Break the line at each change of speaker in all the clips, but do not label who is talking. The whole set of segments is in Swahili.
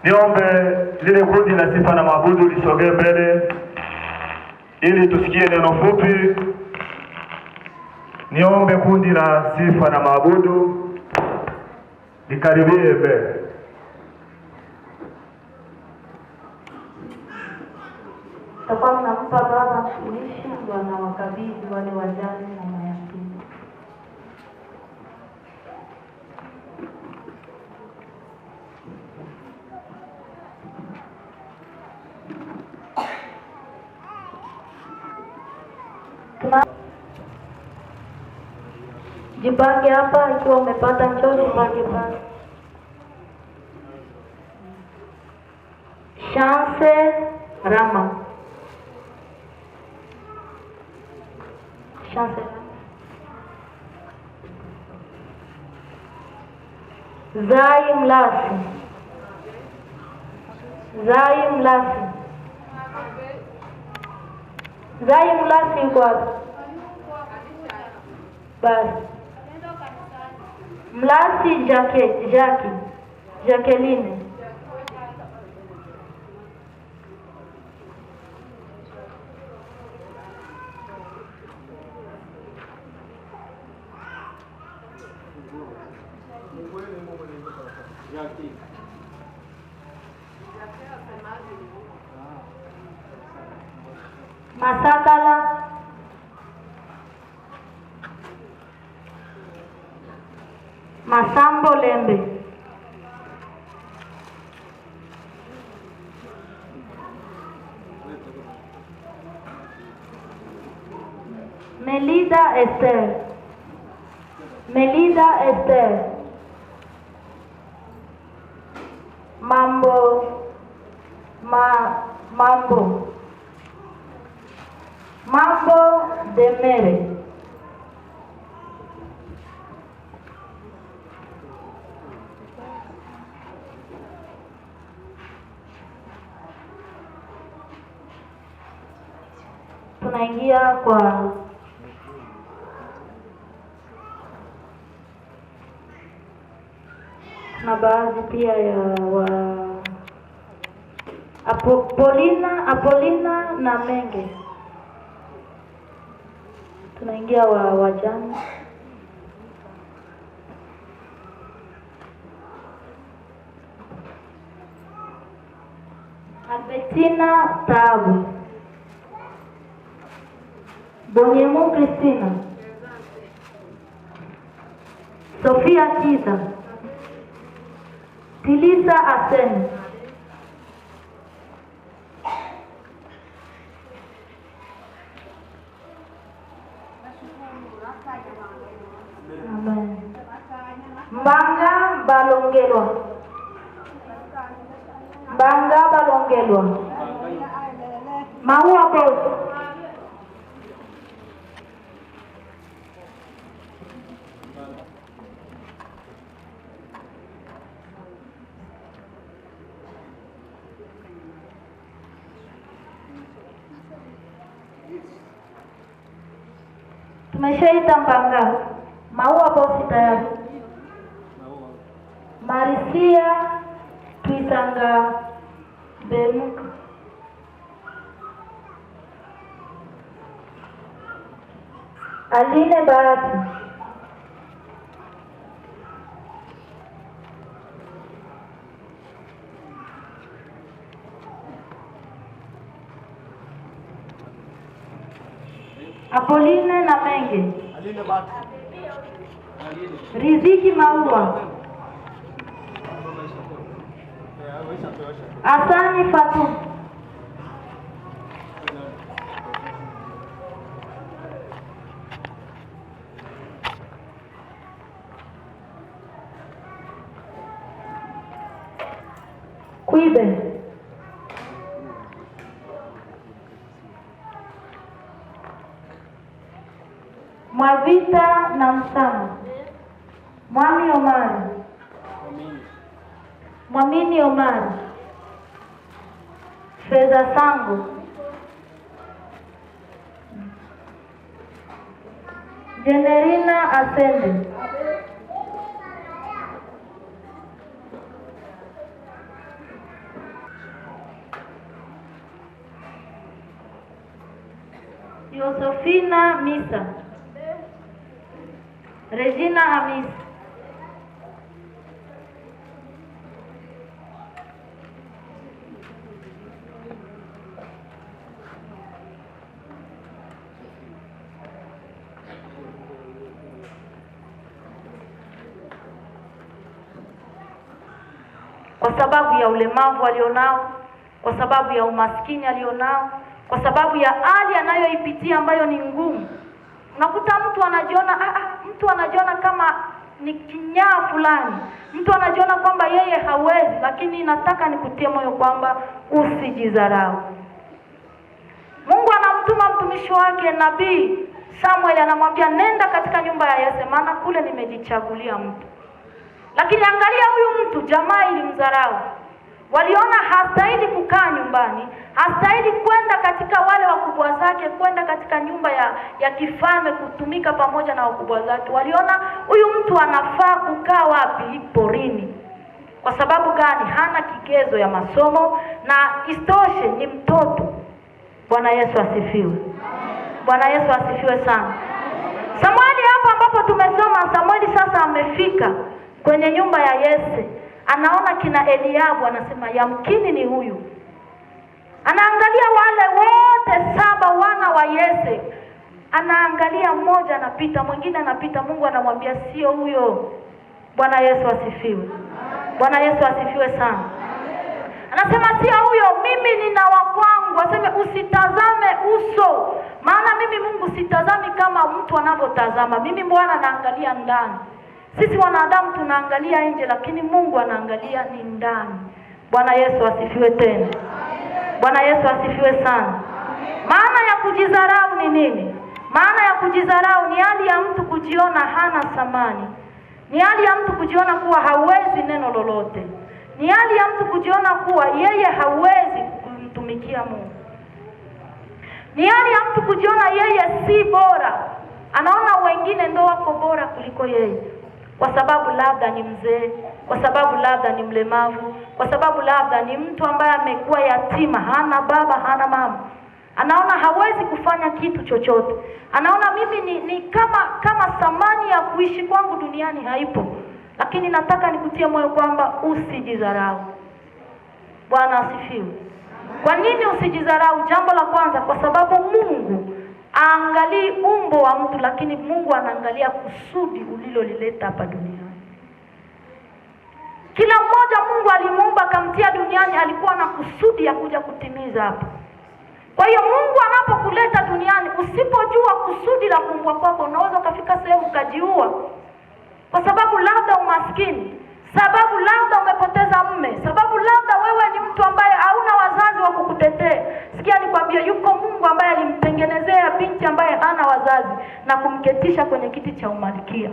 Niombe lile kundi la sifa na maabudu lisogee mbele ili tusikie neno fupi. Niombe kundi la sifa na maabudu likaribie mbele.
Tutakuwa tunampa baba mtumishi ndio anawakabidhi wale wajane na mayatima. Jipange hapa, ikiwa umepata njoo jipange pale. Chance Rama. Chance Zai Mlasi. Zai Mlasi. Zai Mlasi yuko wapi? Basi. Mlasi Jacqueline. Masakala Masambo Lembe. Melida Esther. Mambo Demere. Tunaingia kwa na baadhi pia ya Apolina na Menge. Tunaingia wajane. Albertina Tabu. Bonyemu Christina. Sofia Kiza. Tilisa Asen. Amen. Mbanga Balongelwa. Maua Boss. Tumeshaita Mbanga. Maua Boss tayari. Marisia Twisanga Bemuka. Aline Bahati. Apoline na Menge.
Aline Bahati.
Riziki Maua. Asani Fatu. Kuibe. Mwavita na Msama. Mwami Omari. Mwamini Omari. Fedha Sangu. Generina Asende. Yosefina Misa. Regina Hamis. Kwa sababu ya ulemavu alionao, kwa sababu ya umaskini alionao, kwa sababu ya hali anayoipitia ambayo ni ngumu. Unakuta mtu anajiona kama ni kinyaa fulani. Mtu anajiona kwamba yeye hawezi, lakini nataka nikutie moyo kwamba usijidharau. Mungu anamtuma mtumishi wake Nabii Samuel, anamwambia nenda katika nyumba ya Yese, maana kule nimejichagulia mtu. Lakini angalia huyu mtu, jamaa ilimdharau. Waliona hastahili kukaa nyumbani, hastahili kwenda katika wale wakubwa zake, kwenda katika nyumba ya kifalme kutumika pamoja na wakubwa zake. Waliona huyu mtu anafaa kukaa wapi? Porini. Kwa sababu gani? Hana kigezo ya masomo na istoshe ni mtoto. Bwana Yesu asifiwe. Bwana Yesu asifiwe sana. Samueli hapa ambapo tumesoma, Samueli sasa amefika kwenye nyumba ya Yese. Anaona kina Eliabu, anasema yamkini ni huyu. Anaangalia wale wote 7 wana wa Yese. Anaangalia mmoja anapita, mwingine anapita. Mungu anamwambia sio huyo. Bwana Yesu asifiwe. Bwana Yesu asifiwe sana. Anasema sio huyo, mimi nina wa kwangu. Aseme usitazame uso, maana mimi Mungu sitazami kama mtu anavyotazama. Mimi Bwana naangalia ndani. Sisi wanadamu tunaangalia nje, lakini Mungu anaangalia ni ndani. Bwana Yesu asifiwe tena. Bwana Yesu asifiwe sana. Maana ya kujidharau ni nini? Maana ya kujidharau ni hali ya mtu kujiona hana thamani. Ni hali ya mtu kujiona kuwa hawezi neno lolote. Ni hali ya mtu kujiona kuwa yeye hawezi kumtumikia Mungu. Ni hali ya mtu kujiona yeye si bora. Anaona wengine ndio wako bora kuliko yeye. Kwa sababu labda ni mzee, kwa sababu labda ni mlemavu, kwa sababu labda ni mtu ambaye amekuwa yatima, hana baba, hana mama. Anaona hawezi kufanya kitu chochote. Anaona mimi ni kama thamani ya kuishi kwangu duniani haipo. Lakini nataka nikutie moyo kwamba usijidharau. Bwana asifiwe. Kwa nini usijidharau? Jambo la kwanza, kwa sababu Mungu aangalii umbo wa mtu, lakini Mungu anaangalia kusudi ulilolileta hapa duniani. Kila mmoja Mungu alimuumba akamtia duniani, alikuwa na kusudi ya kuja kutimiza hapa. Kwa hiyo Mungu anapokuleta duniani, usipojua kusudi la kuumbwa kwako, unaweza ukafika sehemu ukajiua. Kwa sababu labda umaskini, sababu labda umepoteza mume, sababu labda wewe ni mtu ambaye hauna wazazi wa kukutetea. Sikia nikwambie, yuko Mungu ambaye alimtengenezea binti ambaye hana wazazi na kumketisha kwenye kiti cha umalikia.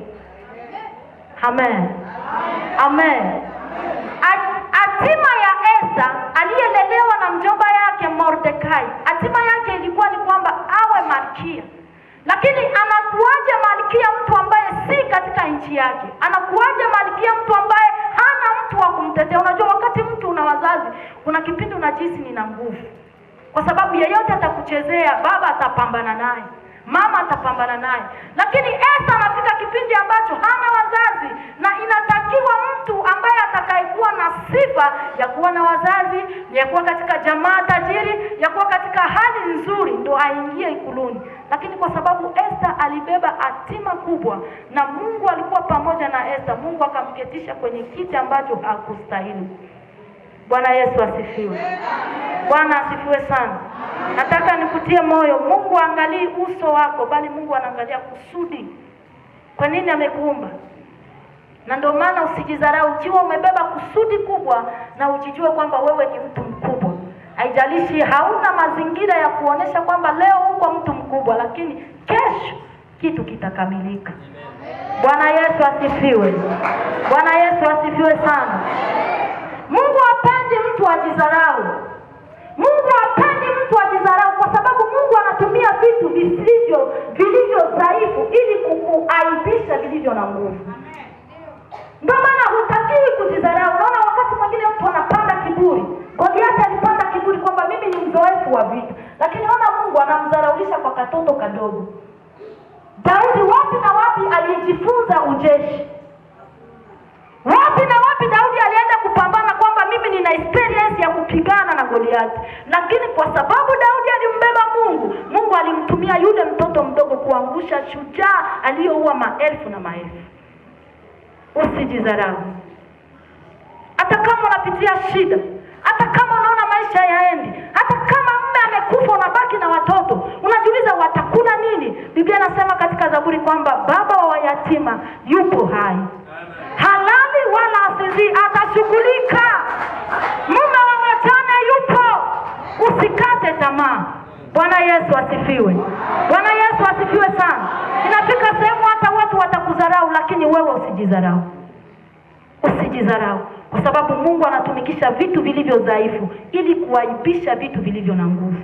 Amen. Amen. Hatima ya Esther aliyelelewa na mjomba yake Mordekai, hatima yake ilikuwa ni kwamba awe malkia. Lakini anakuaje malkia mtu ambaye si katika nchi yake? Anakuaje malkia mtu ambaye hana mtu wa kumtetea? Unajua wakati mtu una wazazi, kuna kipindi unajisi nina nguvu. Kwa sababu yeyote atakuchezea, baba atapambana naye, mama atapambana naye. Lakini Esther anafika kipindi ambacho hana wazazi, na inatakiwa mtu ambaye atakayekuwa na sifa ya kuwa na wazazi, ya kuwa katika jamaa tajiri, ya kuwa katika hali nzuri, ndo aingie ikuluni. Lakini kwa sababu Esther alibeba hatima kubwa na Mungu alikuwa pamoja na Esther, Mungu akamketisha kwenye kiti ambacho hakustahili. Bwana Yesu asifiwe. Bwana asifiwe sana. Nataka nikutie moyo, Mungu angalii uso wako, bali Mungu anaangalia kusudi. Kwa nini amekuumba? Na ndio maana usijidharau. Ukiwa umebeba kusudi kubwa, na ujijue kwamba wewe ni mtu mkubwa. Haijalishi hauna mazingira ya kuonesha kwamba leo uko mtu mkubwa, lakini kesho kitu kitakamilika. Bwana Yesu asifiwe. Bwana Yesu asifiwe sana. Mungu hapendi mtu ajidharau. Mungu hapendi mtu ajidharau, kwa sababu Mungu anatumia vitu vilivyo dhaifu ili kukuaibisha vilivyo na nguvu. Ndio maana hutakiwi kujidharau. Unaona wakati mwingine mtu anapanda kiburi. Goliathi alipanda kiburi kwamba mimi ni mzoefu wa vita. Lakini ona Mungu wanamdharaulisha kwa katoto kadogo. Daudi wapi na wapi alijifunza ujeshi? Wapi na wapi Daudi alienda kupambana kwamba mimi nina experience ya kupigana na Goliathi? Lakini kwa sababu Daudi alimbeba Mungu, Mungu alimtumia yule mtoto mdogo kuangusha shujaa aliyoua maelfu na maelfu. Usijidharau. Hata kama unapitia shida, hata kama unaona maisha yaendi, hata kama mume amekufa unabaki na watoto, unajiuliza watakula nini? Biblia inasema katika Zaburi kwamba baba wa yatima yupo hai. Halali wala asinzii, atashughulika. Mume wa wajane yupo. Usikate tamaa. Bwana Yesu asifiwe. Bwana Yesu asifiwe sana. Inafika sehemu hata watu watakudharau, lakini wewe usijidharau. Usijidharau. Kwa sababu Mungu anatumikisha vitu vilivyo dhaifu ili kuaibisha vitu vilivyo na nguvu.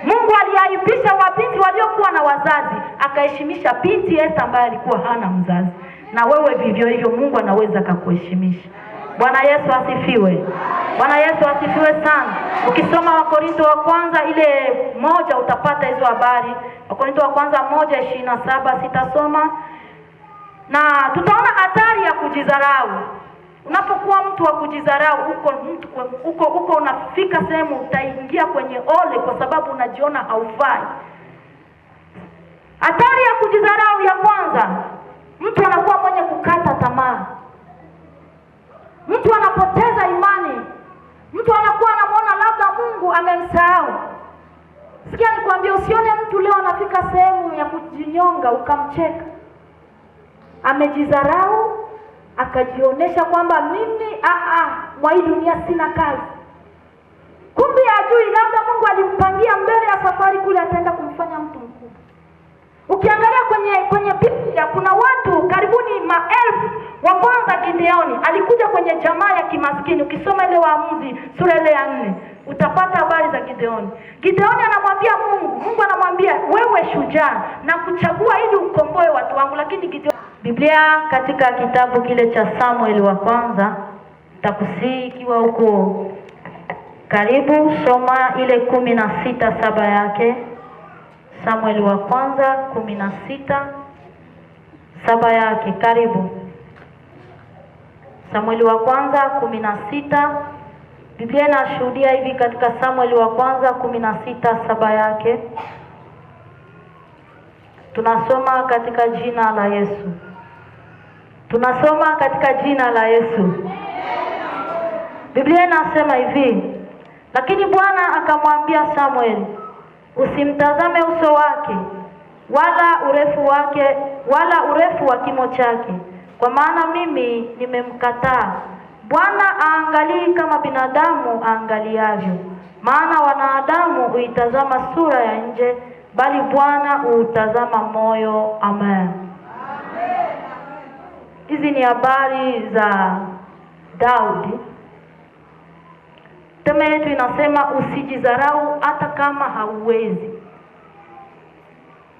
Mungu aliaibisha wabinti waliokuwa na wazazi, akaheshimisha binti Esther ambaye alikuwa hana mzazi. Na wewe vivyo hivyo Mungu anaweza kukuheshimisha. Bwana Yesu asifiwe. Bwana Yesu asifiwe sana. Ukisoma Wakorintho wa kwanza ile 1 utapata hizo habari. Wakorintho wa kwanza 1:27 sitasoma. Na tutaona hatari ya kujidharau. Unapokuwa mtu wa kujidharau, uko unafika sehemu utaingia kwenye ole kwa sababu unajiona haufai. Hatari ya kujidharau ya kwanza, mtu anakuwa mwenye kukata tamaa. Mtu anapoteza imani. Mtu anakuwa anamuona labda Mungu amemsahau. Sikia nikwambie, usione mtu leo anafika sehemu ya kujinyonga ukamcheka. Amejidharau, akajionyesha kwamba mimi mwa hii dunia sina kazi. Kumbe ajui labda Mungu alimpangia mbele ya safari kule ataenda kumfanya mtu mkubwa. Ukiangalia kwenye Biblia kuna watu karibuni maelfu. Wa kwanza Gideoni alikuja kwenye jamaa ya kimaskini. Ukisoma ile Waamuzi sura ile ya 4 utapata habari za Gideoni. Gideoni anamwambia Mungu anamwambia wewe shujaa na kuchagua ili ukomboe watu wangu, lakini Gideoni. Biblia katika kitabu kile cha Samueli wa kwanza, takusii ikiwa huko karibu, soma ile 16:7 yake. Samueli wa kwanza 16:7 yake, karibu. Samueli wa kwanza 16. Biblia inashuhudia hivi katika Samueli wa kwanza 16:7 yake. Tunasoma katika jina la Yesu. Tunasoma katika jina la Yesu. Biblia inasema hivi: lakini Bwana akamwambia Samueli, usimtazame uso wake wala urefu wa kimo chake, kwa maana mimi nimemkataa. Bwana aangalii kama binadamu aangaliavyo, maana wanadamu huitazama sura ya nje, bali Bwana huutazama moyo. Amen. Hizi ni habari za Daudi. Tema yetu inasema usijidharau hata kama hauwezi.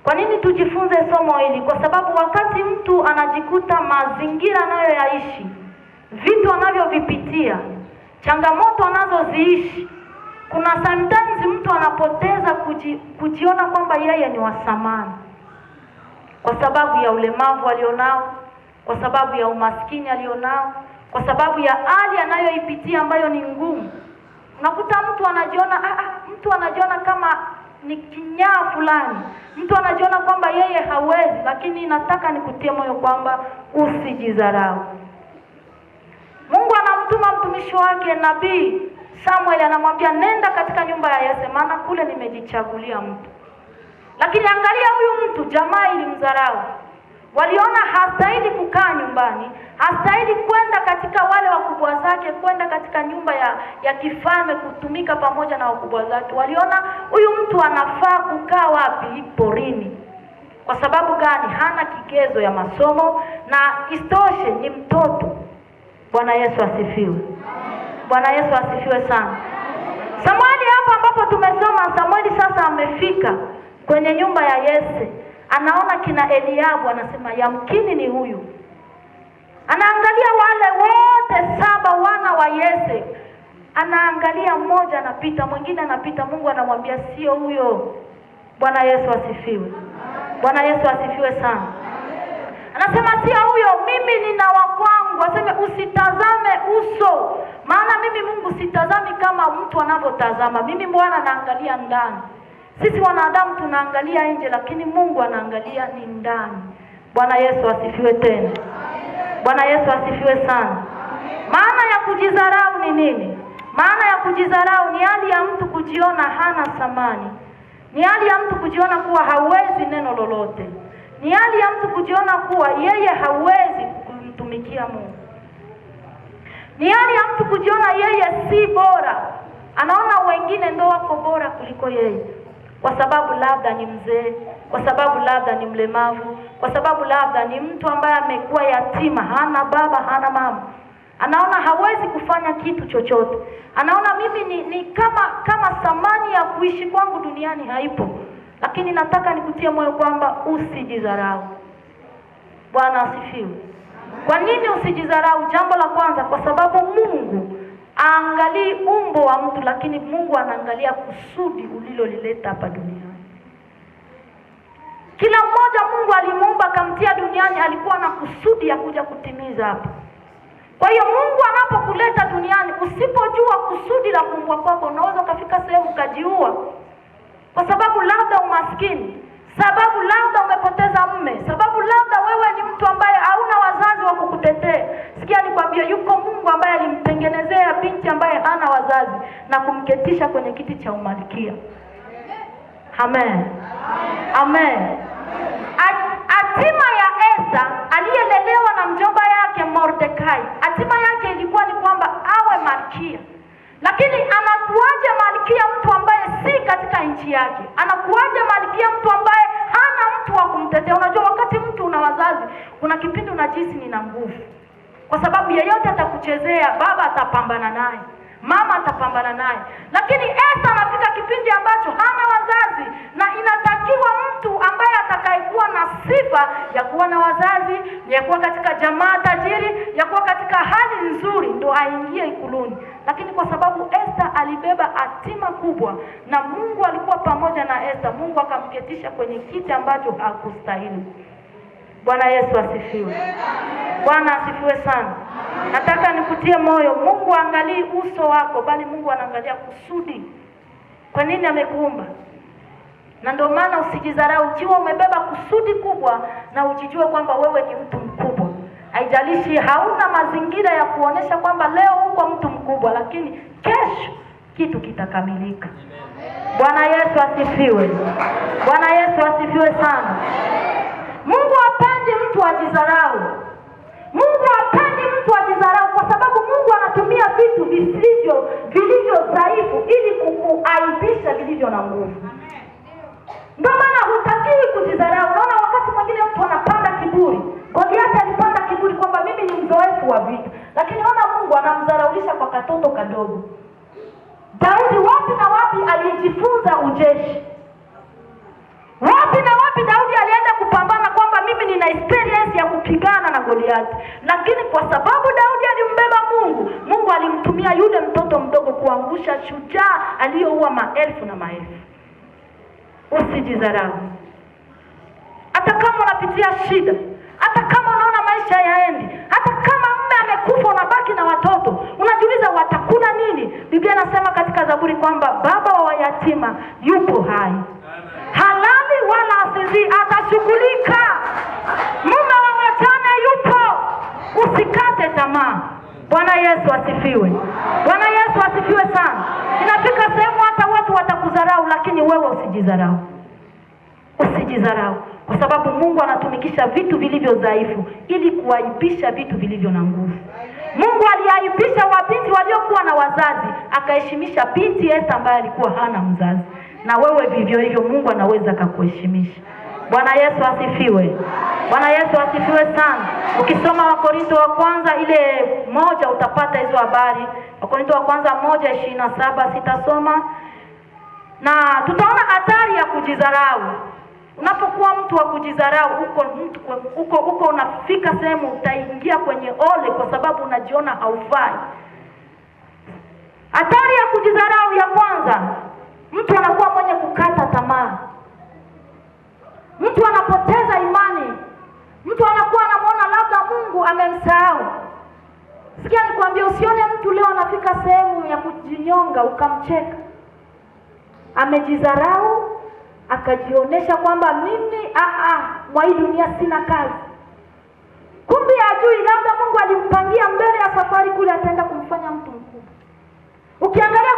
Kwa nini tujifunze somo hili? Kwa sababu wakati mtu anajikuta mazingira anayoyaishi, vitu anavyovipitia, changamoto anazoziishi, kuna sometimes mtu anapoteza kujiona kwamba yeye ni wa thamani. Kwa sababu ya ulemavu alionao, kwa sababu ya umaskini alionao, kwa sababu ya hali anayoipitia ambayo ni ngumu. Unakuta mtu anajiona kama ni kinyaa fulani. Mtu anajiona kwamba yeye hawezi, lakini nataka nikutie moyo kwamba usijidharau. Mungu anamtuma mtumishi wake nabii Samuel, anamwambia nenda katika nyumba ya Yese, maana kule nimejichagulia mtu. Lakini angalia huyu mtu, jamaa ilimdharau. Waliona hastahili kukaa nyumbani, hastahili kwenda katika wale wakubwa zake, kwenda katika nyumba ya kifalme kutumika pamoja na wakubwa zake. Waliona huyu mtu anafaa kukaa wapi? Porini. Kwa sababu gani? Hana kigezo ya masomo na istoshe ni mtoto. Bwana Yesu asifiwe. Bwana Yesu asifiwe sana. Samueli hapa ambapo tumesoma, Samueli sasa amefika kwenye nyumba ya Yese. Anaona kina Eliabu, anasema yamkini ni huyu. Anaangalia wale wote 7 wana wa Yese. Anaangalia mmoja anapita, mwingine anapita. Mungu anamwambia sio huyo. Bwana Yesu asifiwe. Bwana Yesu asifiwe sana. Anasema si huyo, mimi nina wa kwangu. Aseme usitazame uso. Maana mimi Mungu sitazami kama mtu anavyotazama. Mimi Bwana naangalia ndani. Sisi wanadamu tunaangalia nje, lakini Mungu anaangalia ni ndani. Bwana Yesu asifiwe tena. Bwana Yesu asifiwe sana. Maana ya kujidharau ni nini? Maana ya kujidharau ni hali ya mtu kujiona hana thamani. Ni hali ya mtu kujiona kuwa hawezi neno lolote. Ni hali ya mtu kujiona kuwa yeye hawezi kumtumikia Mungu. Ni hali ya mtu kujiona yeye si bora. Anaona wengine ndio wako bora kuliko yeye. Kwa sababu labda ni mzee, kwa sababu labda ni mlemavu, kwa sababu labda ni mtu ambaye amekuwa yatima, hana baba, hana mama. Anaona hawezi kufanya kitu chochote. Anaona mimi ni kama thamani ya kuishi kwangu duniani haipo. Lakini nataka nikutie moyo kwamba usijidharau. Bwana asifiwe. Kwa nini usijidharau? Jambo la kwanza, kwa sababu Mungu aangalii umbo wa mtu, lakini Mungu anaangalia kusudi ulilolileta hapa duniani. Kila mmoja Mungu alimuumba akamtia duniani, alikuwa na kusudi ya kuja kutimiza hapa. Kwa hiyo Mungu anapokuleta duniani, usipojua kusudi la kuumbwa kwako, unaweza ukafika sehemu ukajiua. Kwa sababu labda umaskini, sababu labda umepoteza mume, sababu labda wewe ni mtu ambaye hauna wazazi wa kukutetea. Sikia nikwambie, yuko Mungu ambaye alimtengenezea binti ambaye hana wazazi na kumketisha kwenye kiti cha umalkia. Amen. Amen. Hatima ya Esther aliyelelewa na mjomba yake Mordekai, hatima yake ilikuwa ni kwamba awe malkia. Lakini anakuaje malkia mtu ambaye si katika nchi yake? Anakuaje malkia mtu ambaye hana mtu wa kumtetea? Unajua wakati mtu una wazazi, kuna kipindi unajisi nina nguvu. Kwa sababu yeyote atakuchezea, baba atapambana naye, mama atapambana naye. Lakini Esther anafika kipindi ambacho hana wazazi, na inatakiwa mtu ambaye atakayekuwa na sifa ya kuwa na wazazi, ya kuwa katika jamaa tajiri, ya kuwa katika hali nzuri, ndo aingie ikuluni. Lakini kwa sababu Esther alibeba hatima kubwa na Mungu alikuwa pamoja na Esther, Mungu akamketisha kwenye kiti ambacho hakustahili. Bwana Yesu asifiwe. Bwana asifiwe sana. Nataka nikutie moyo, Mungu angalii uso wako, bali Mungu anaangalia kusudi. Kwa nini amekuumba? Na ndio maana usijidharau. Ukiwa umebeba kusudi kubwa, na ujijue kwamba wewe ni mtu mkubwa. Haijalishi hauna mazingira ya kuonesha kwamba leo uko mtu mkubwa, lakini kesho kitu kitakamilika. Bwana Yesu asifiwe. Bwana Yesu asifiwe sana. Mungu hapendi mtu ajidharau. Mungu hapendi mtu ajidharau, kwa sababu Mungu anatumia vitu vilivyo dhaifu ili kukuaibisha vilivyo na nguvu. Ndio maana hutakiwi kujidharau. Unaona wakati mwingine mtu anapanda kiburi. Goliathi alipanda kiburi kwamba mimi ni mzoefu wa vita. Lakini ona Mungu anamdharaulisha kwa katoto kadogo. Daudi wapi na wapi alijifunza ujeshi? Wapi na wapi Daudi alienda kupambana kwamba mimi nina experience ya kupigana na Goliathi. Lakini kwa sababu Daudi alimbeba Mungu, Mungu alimtumia yule mtoto mdogo kuangusha shujaa aliyoua maelfu na maelfu. Usijidharau. Hata kama unapitia shida, hata kama unaona maisha yaendi, hata kama mume amekufa unabaki na watoto, unajiuliza watakula nini? Biblia inasema katika Zaburi kwamba baba wa yatima yupo hai. Halali wala asizi, atashughulika. Mume wa wajane yupo. Usikate tamaa. Bwana Yesu asifiwe. Bwana Yesu asifiwe sana. Inafika sehemu hata watu watakudharau, lakini wewe usijidharau. Usijidharau. Kwa sababu Mungu anatumikisha vitu vilivyo dhaifu ili kuaibisha vitu vilivyo na nguvu. Mungu aliaibisha wabinti waliokuwa na wazazi, akaheshimisha binti Esther ambaye alikuwa hana mzazi. Na wewe vivyo hivyo Mungu anaweza kukuheshimisha. Bwana Yesu asifiwe. Bwana Yesu asifiwe sana. Ukisoma Wakorintho wa kwanza ile 1 utapata hizo habari. Wakorintho wa kwanza 1:27 sitasoma. Na tutaona hatari ya kujidharau. Unapokuwa mtu wa kujidharau, uko unafika sehemu utaingia kwenye ole kwa sababu unajiona haufai. Hatari ya kujidharau ya kwanza, mtu anakuwa mwenye kukata tamaa. akajinyonga, ukamcheka. Amejidharau, akajionyesha kwamba mimi mwa hii dunia sina kazi. Kumbe hajui labda Mungu alimpangia mbele ya safari kule ataenda kumfanya mtu mkubwa. Ukiangalia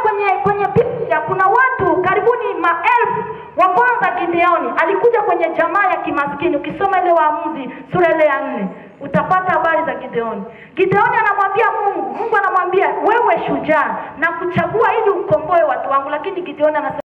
kwenye Biblia kuna watu karibuni maelfu. Wa kwanza Gideoni alikuja kwenye jamaa ya kimaskini. Ukisoma ile Waamuzi sura ile ya 4 utapata habari za Gideoni. Gideoni anamwambia Mungu anamwambia wewe shujaa na kuchagua ili ukomboe watu wangu, lakini Gideoni anasema